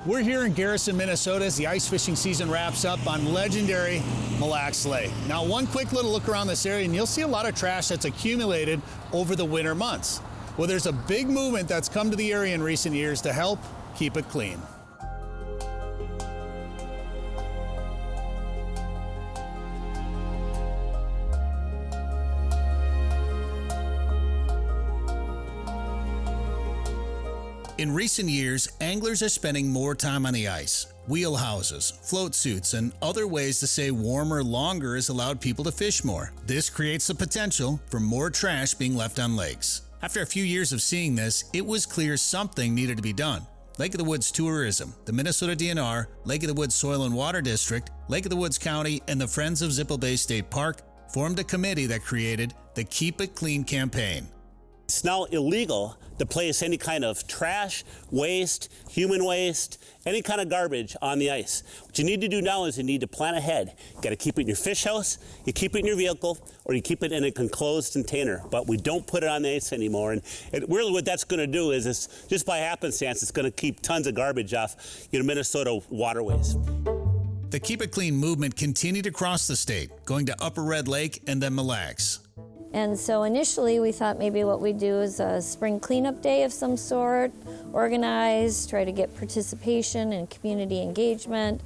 We're here in Garrison, Minnesota as the ice fishing season wraps up on legendary Mille Lacs Lake. Now, one quick little look around this area and you'll see a lot of trash that's accumulated over the winter months. Well, there's a big movement that's come to the area in recent years to help keep it clean. In recent years, anglers are spending more time on the ice. Wheelhouses, float suits, and other ways to stay warmer longer has allowed people to fish more. This creates the potential for more trash being left on lakes. After a few years of seeing this, it was clear something needed to be done. Lake of the Woods Tourism, the Minnesota DNR, Lake of the Woods Soil and Water District, Lake of the Woods County, and the Friends of Zippel Bay State Park formed a committee that created the Keep It Clean campaign. It's now illegal to place any kind of trash, waste, human waste, any kind of garbage on the ice. What you need to do now is you need to plan ahead. You got to keep it in your fish house, you keep it in your vehicle, or you keep it in a enclosed container. But we don't put it on the ice anymore. And really what that's going to do is, it's just by happenstance, it's going to keep tons of garbage off Minnesota waterways. The Keep It Clean movement continued across the state, going to Upper Red Lake and then Mille Lacs. And so initially we thought maybe what we'd do is a spring cleanup day of some sort, organize, try to get participation and community engagement.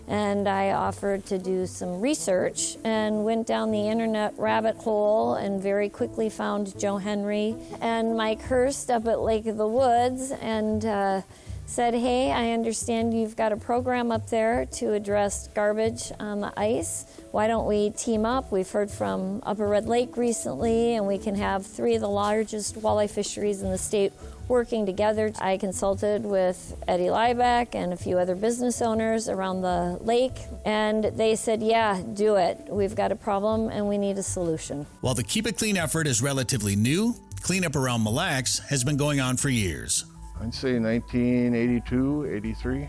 And I offered to do some research and went down the internet rabbit hole and very quickly found Joe Henry and Mike Hurst up at Lake of the Woods and said, hey, I understand you've got a program up there to address garbage on the ice. Why don't we team up? We've heard from Upper Red Lake recently, and we can have 3 of the largest walleye fisheries in the state working together. I consulted with Eddie Liebeck and a few other business owners around the lake, and they said, yeah, do it. We've got a problem, and we need a solution. While the Keep It Clean effort is relatively new, cleanup around Mille Lacs has been going on for years. I'd say 1982, 83.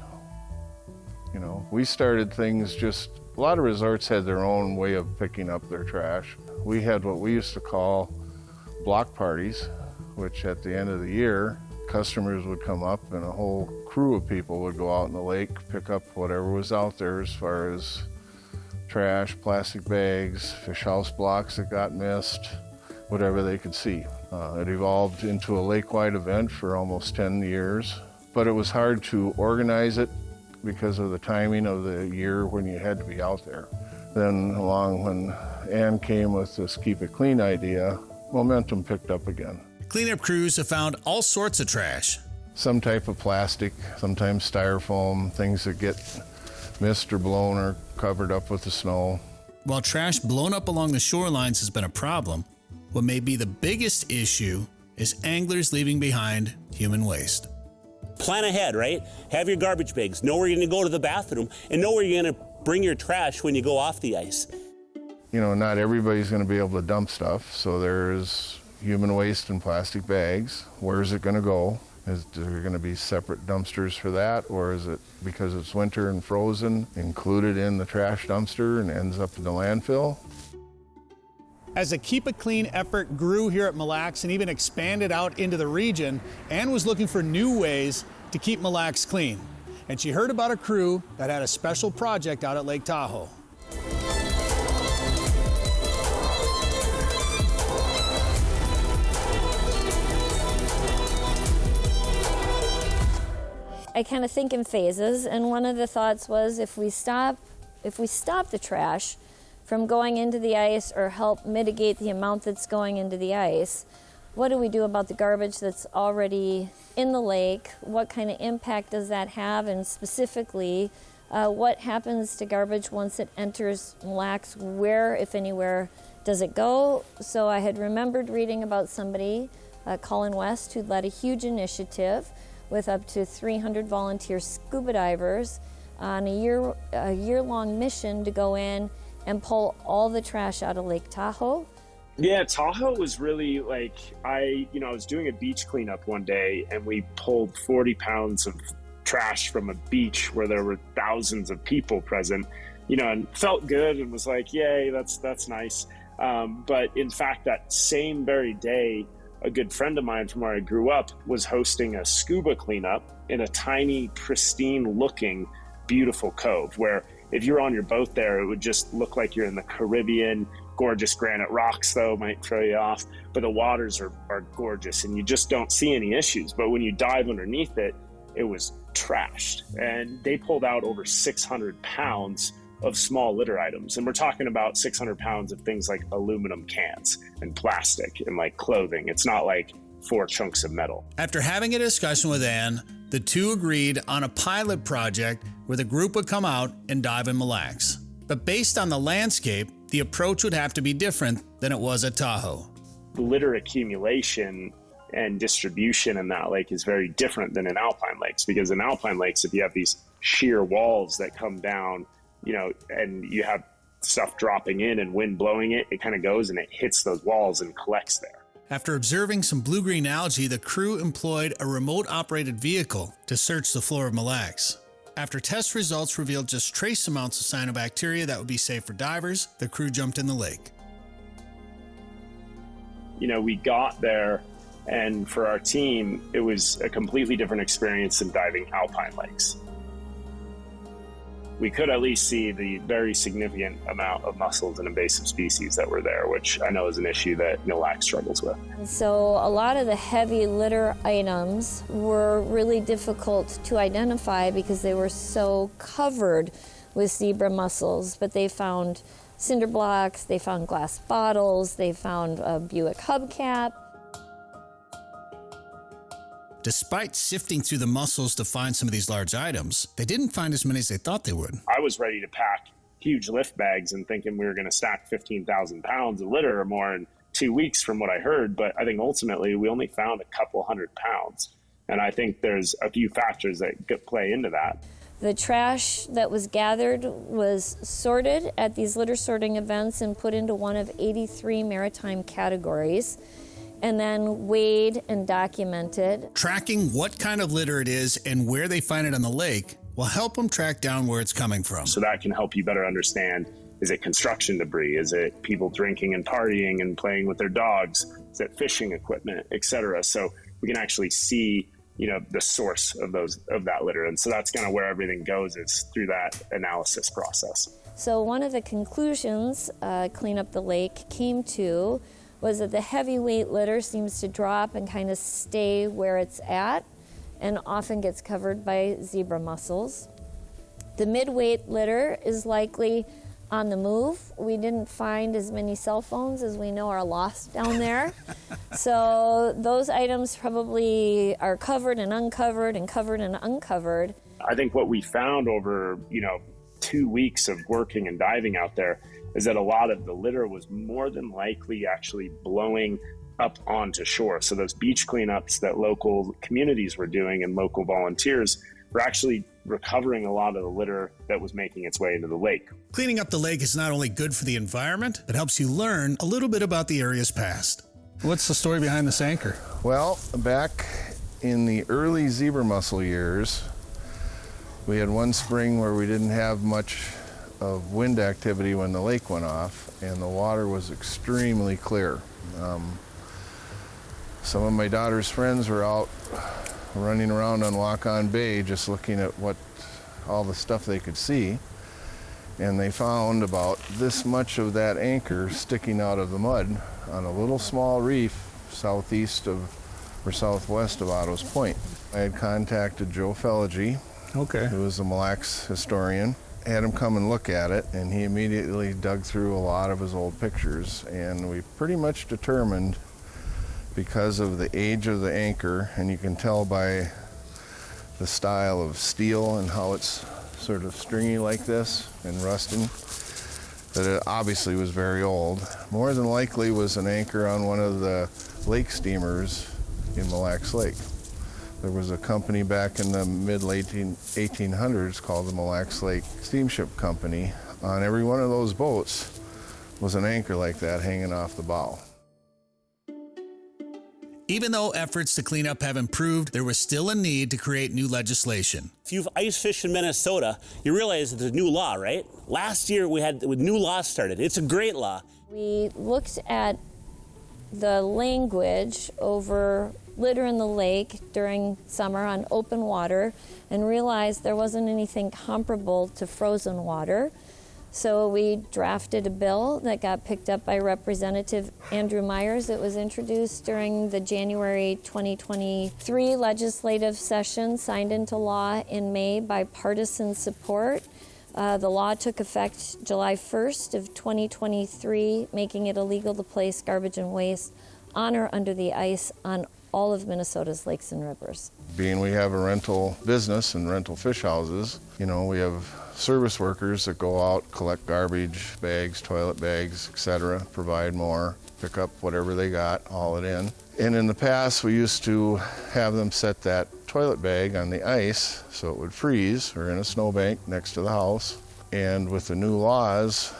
We started things just, a lot of resorts had their own way of picking up their trash. We had what we used to call block parties, which at the end of the year, customers would come up and a whole crew of people would go out in the lake, pick up whatever was out there as far as trash, plastic bags, fish house blocks that got missed, whatever they could see. It evolved into a lake-wide event for almost 10 years, but it was hard to organize it because of the timing of the year when you had to be out there. Then along when Ann came with this Keep It Clean idea, momentum picked up again. Cleanup crews have found all sorts of trash. Some type of plastic, sometimes styrofoam, things that get missed or blown or covered up with the snow. While trash blown up along the shorelines has been a problem, what may be the biggest issue is anglers leaving behind human waste. Plan ahead, right? Have your garbage bags, know where you're going to go to the bathroom, and know where you're going to bring your trash when you go off the ice. Not everybody's going to be able to dump stuff, so there's human waste in plastic bags. Where is it going to go? Is there going to be separate dumpsters for that, or is it, because it's winter and frozen, included in the trash dumpster and ends up in the landfill? As the Keep It Clean effort grew here at Mille Lacs and even expanded out into the region, Ann was looking for new ways to keep Mille Lacs clean. And she heard about a crew that had a special project out at Lake Tahoe. I kind of think in phases, and one of the thoughts was if we stop the trash from going into the ice or help mitigate the amount that's going into the ice, what do we do about the garbage that's already in the lake? What kind of impact does that have? And specifically, what happens to garbage once it enters Mille Lacs? Where, if anywhere, does it go? So I had remembered reading about somebody, Colin West, who'd led a huge initiative with up to 300 volunteer scuba divers on a year-long mission to go in and pull all the trash out of Lake Tahoe. Yeah, Tahoe was really I was doing a beach cleanup one day and we pulled 40 pounds of trash from a beach where there were thousands of people present, and felt good and was like, yay, that's nice. But in fact, that same very day, a good friend of mine from where I grew up was hosting a scuba cleanup in a tiny, pristine looking, beautiful cove where if you're on your boat there, it would just look like you're in the Caribbean. Gorgeous granite rocks, though, might throw you off. But the waters are gorgeous, and you just don't see any issues. But when you dive underneath it, it was trashed. And they pulled out over 600 pounds of small litter items. And we're talking about 600 pounds of things like aluminum cans and plastic and like clothing. It's not like 4 chunks of metal. After having a discussion with Ann, the two agreed on a pilot project where the group would come out and dive in Mille Lacs. But based on the landscape, the approach would have to be different than it was at Tahoe. Litter accumulation and distribution in that lake is very different than in alpine lakes, because in alpine lakes, if you have these sheer walls that come down, and you have stuff dropping in and wind blowing it, it kind of goes and it hits those walls and collects there. After observing some blue-green algae, the crew employed a remote-operated vehicle to search the floor of Mille Lacs. After test results revealed just trace amounts of cyanobacteria that would be safe for divers, the crew jumped in the lake. We got there, and for our team, it was a completely different experience than diving alpine lakes. We could at least see the very significant amount of mussels and invasive species that were there, which I know is an issue that Mille Lacs struggles with. So a lot of the heavy litter items were really difficult to identify because they were so covered with zebra mussels, but they found cinder blocks, they found glass bottles, they found a Buick hubcap. Despite sifting through the mussels to find some of these large items, they didn't find as many as they thought they would. I was ready to pack huge lift bags and thinking we were going to stack 15,000 pounds of litter or more in 2 weeks from what I heard, but I think ultimately we only found a couple 100 pounds. And I think there's a few factors that play into that. The trash that was gathered was sorted at these litter sorting events and put into one of 83 maritime categories, and then weighed and documented. Tracking what kind of litter it is and where they find it on the lake will help them track down where it's coming from. So that can help you better understand, is it construction debris? Is it people drinking and partying and playing with their dogs? Is it fishing equipment, et cetera? So we can actually see, the source of that litter. And so that's kind of where everything goes, is through that analysis process. So one of the conclusions Clean Up the Lake came to was that the heavyweight litter seems to drop and kind of stay where it's at and often gets covered by zebra mussels. The midweight litter is likely on the move. We didn't find as many cell phones as we know are lost down there. So those items probably are covered and uncovered and covered and uncovered. I think what we found over, 2 weeks of working and diving out there is that a lot of the litter was more than likely actually blowing up onto shore. So those beach cleanups that local communities were doing and local volunteers were actually recovering a lot of the litter that was making its way into the lake. Cleaning up the lake is not only good for the environment, it helps you learn a little bit about the area's past. What's the story behind this anchor? Well, back in the early zebra mussel years, we had one spring where we didn't have much of wind activity when the lake went off, and the water was extremely clear. Some of my daughter's friends were out running around on Walk-On Bay just looking at all the stuff they could see, and they found about this much of that anchor sticking out of the mud on a little small reef southwest of Otto's Point. I had contacted Joe Feligy, who was a Mille Lacs historian, had him come and look at it, and he immediately dug through a lot of his old pictures, and we pretty much determined, because of the age of the anchor, and you can tell by the style of steel and how it's sort of stringy like this and rusting, that it obviously was very old. More than likely was an anchor on one of the lake steamers in Mille Lacs Lake. There was a company back in the mid-late 1800s called the Mille Lacs Lake Steamship Company. On every one of those boats was an anchor like that hanging off the bow. Even though efforts to clean up have improved, there was still a need to create new legislation. If you've ice fished in Minnesota, you realize that there's a new law, right? Last year we had new laws started. It's a great law. We looked at the language over litter in the lake during summer on open water and realized there wasn't anything comparable to frozen water. So we drafted a bill that got picked up by Representative Andrew Myers. It was introduced during the January 2023 legislative session, signed into law in May by bipartisan support. The law took effect July 1st of 2023, making it illegal to place garbage and waste on or under the ice on all of Minnesota's lakes and rivers. Being we have a rental business and rental fish houses, we have service workers that go out, collect garbage, bags, toilet bags, etc., provide more, pick up whatever they got, haul it in. And in the past, we used to have them set that toilet bag on the ice so it would freeze or in a snowbank next to the house. And with the new laws,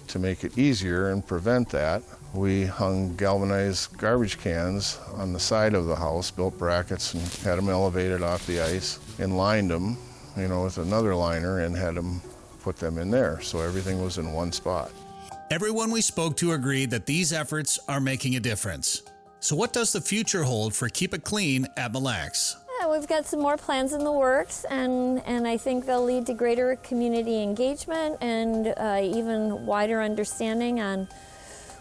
to make it easier and prevent that, we hung galvanized garbage cans on the side of the house, built brackets and had them elevated off the ice and lined them, with another liner and had them put them in there. So everything was in one spot. Everyone we spoke to agreed that these efforts are making a difference. So what does the future hold for Keep It Clean at Mille Lacs? We've got some more plans in the works, and I think they'll lead to greater community engagement and even wider understanding on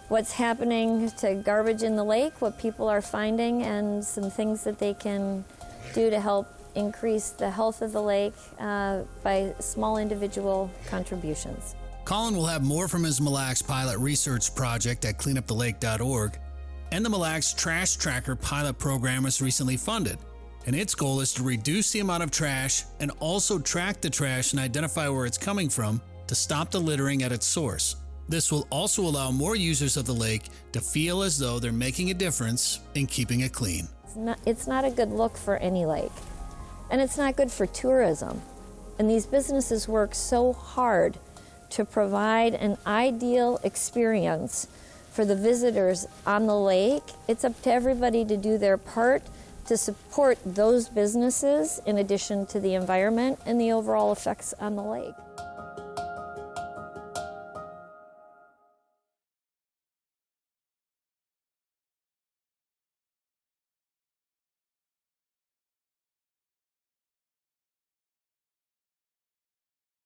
what's happening to garbage in the lake, what people are finding, and some things that they can do to help increase the health of the lake by small individual contributions. Colin will have more from his Mille Lacs pilot research project at cleanupthelake.org, and the Mille Lacs Trash Tracker pilot program was recently funded, and its goal is to reduce the amount of trash and also track the trash and identify where it's coming from to stop the littering at its source. This will also allow more users of the lake to feel as though they're making a difference in keeping it clean. It's not a good look for any lake, and it's not good for tourism. And these businesses work so hard to provide an ideal experience for the visitors on the lake. It's up to everybody to do their part to support those businesses in addition to the environment and the overall effects on the lake.